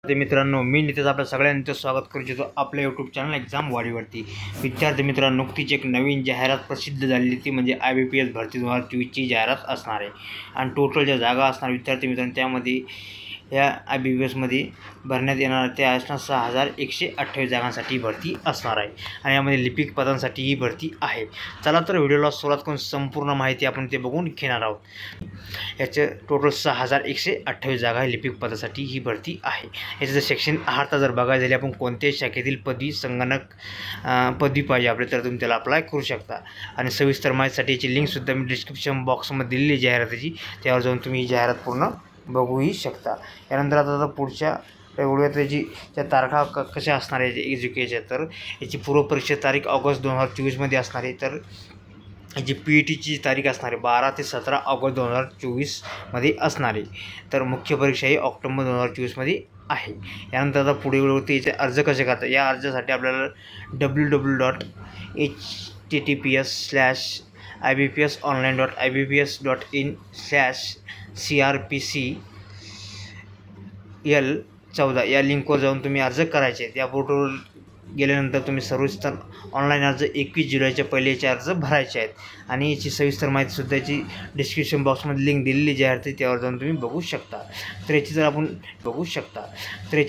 विद्यार्थी मित्रांनो, मी नितेश आपल्या सगळ्यांचं स्वागत करू इच्छितो आपल्या यूट्यूब चॅनल एक्झाम वाडीवरती। विद्यार्थी मित्रांनो, नुकतीच एक नवीन जाहिरात प्रसिद्ध झालेली ती म्हणजे IBPS भरती 2024ची जाहिरात असणार आहे आणि टोटल ज्या जागा असणार विद्यार्थी मित्रांनो त्यामध्ये या IBPSमध्ये भरण्यात येणार त्या असणार 6128 जागांसाठी भरती असणार आहे आणि यामध्ये लिपिक पदांसाठी ही भरती आहे। चला तर व्हिडिओला सुरुवात करून संपूर्ण माहिती आपण ते बघून घेणार आहोत। याचे टोटल 6128 जागा लिपिक पदासाठी ही भरती आहे। याचं जर सेक्शन 8 जर बघायचं झाले आपण कोणत्याही शाखेतील पदवी संगणक पदवी पाहिजे आपले तर तुम्ही त्याला अप्लाय करू शकता आणि सविस्तर माहितीसाठी याची लिंकसुद्धा मी डिस्क्रिप्शन बॉक्समध्ये दिलेली जाहिरातीची, त्यावर जाऊन तुम्ही ही जाहिरात पूर्ण बघूही शकता। यानंतर आता पुढच्या व्हिडिओत याची त्या तारखा कशा असणार आहे एज्युकेशन, तर याची पूर्वपरीक्षा तारीख ऑगस्ट 2024मध्ये असणार आहे। तर याची PETची तारीख असणार आहे 12 ते 17 ऑगस्ट 2024मध्ये असणार आहे। तर मुख्य परीक्षा ही ऑक्टोबर 2024मध्ये आहे। यानंतर आता पुढे वळवते याचे अर्ज कसे करतात। या अर्जासाठी आपल्याला www.https/ibps.in/crpcl14 या लिंकवर जाऊन तुम्ही अर्ज करायचे। त्या पोर्टलवर गेल्यानंतर तुम्ही सविस्तर ऑनलाईन अर्ज 21 जुलैच्या पहिले याचे अर्ज भरायचे आहेत आणि याची सविस्तर माहितीसुद्धा याची डिस्क्रिप्शन बॉक्समध्ये लिंक दिलेली जाहिरात त्यावर जाऊन तुम्ही बघू शकता। तर याची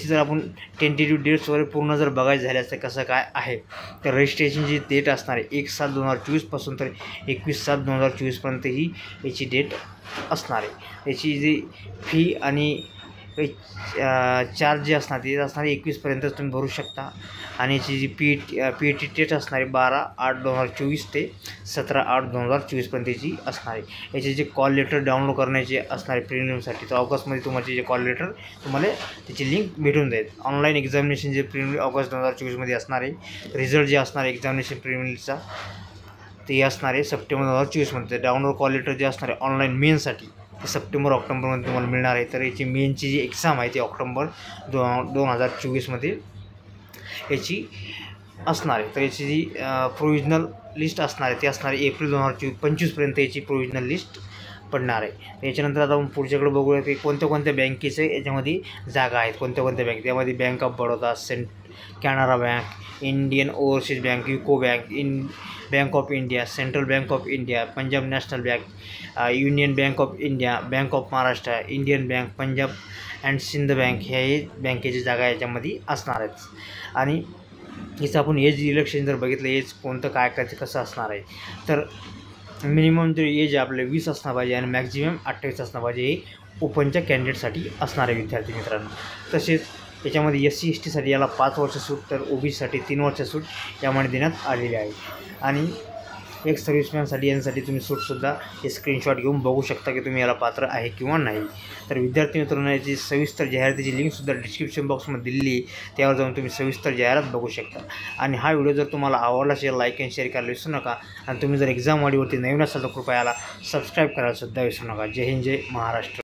जर आपण टेंटेटिव्ह डेट्स वगैरे पूर्ण जर बघायचं झाल्यास तर कसं काय आहे, तर रजिस्ट्रेशनची डेट असणार आहे 1/7/2024 पासून तर 21/7/2024पर्यंत ही याची डेट असणार आहे। याची जी फी आणि चार्ज जे असणार ते असणार 21पर्यंतच तुम्ही भरू शकता आणि याची जी PET डेट असणार आहे 12/8/2024 ते 17/8/2024पर्यंत याची असणार आहे। याचे जे कॉल लेटर डाउनलोड करण्याचे असणार आहे प्रिलिम्ससाठी, तर ऑगस्टमध्ये तुम्हाला जे कॉल लेटर तुम्हाला त्याची लिंक भेटून जाईल। ऑनलाईन एक्झामिनेशन जे प्रिलिमिनरी ऑगस्ट 2024मध्ये असणार आहे। रिझल्ट जे असणार आहे एक्झामिनेशन प्रिलिमिनरीचा ते असणार आहे सप्टेंबर 2024मध्ये। डाउनलोड कॉल लेटर जे असणार आहे ऑनलाईन मेनसाठी ते सप्टेंबर-ऑक्टोबरमध्ये तुम्हाला मिळणार आहे। तर याची मेनची जी एक्झाम आहे ती ऑक्टोबर 2024मध्ये याची असणार आहे। तर याची जी प्रोविजनल लिस्ट असणार आहे ती असणार आहे एप्रिल 2025पर्यंत याची प्रोविजनल लिस्ट पडणार आहे। याच्यानंतर आता आपण पुढच्याकडे बघूया की कोणत्या बँकेचे याच्यामध्ये जागा आहेत, कोणत्या बँक, त्यामध्ये bank of Baroda, Canara bank, Indian Overseas bank, UCO bank, bank of India, Central bank of India, Punjab National bank, Union bank of India, bank of Maharashtra, Indian bank, Punjab and Sind bank हे बँकेची जागा याच्यामध्ये असणार आहेत। आणि याचं आपण एज रिलॅक्सेशन जर बघितलं एज कोणतं काय कसं असणार आहे, तर मिनिमम जे एज आपले 20 असणं पाहिजे आणि मॅक्झिमम 28 असणं पाहिजे हे ओपनच्या कॅन्डिडेटसाठी असणार आहे विद्यार्थी मित्रांनो। तसेच याच्यामध्ये SC ST याला 5 वर्ष सूट तर OBCसाठी 3 वर्ष सूट यामध्ये देण्यात आलेली आहे आणि एक सर्व्हिसमॅनसाठी यांसाठी तुम्ही सूटसुद्धा हे स्क्रीनशॉट घेऊन बघू शकता की तुम्ही याला पात्र आहे किंवा नाही। तर विद्यार्थी मित्रांनो याची सविस्तर जाहिरातीची लिंकसुद्धा डिस्क्रिप्शन बॉक्समध्ये दिलेली आहे, त्यावर जाऊन तुम्ही सविस्तर जाहिरात बघू शकता। आणि हा व्हिडिओ जर तुम्हाला आवडला असेल लाईक अँड शेअर करायला विसरू नका आणि तुम्ही जर एक्झाम वाडीवरती नवीन असाल तर कृपया याला सबस्क्राईब करायला सुद्धा विसरू नका। जय हिंद, जय महाराष्ट्र।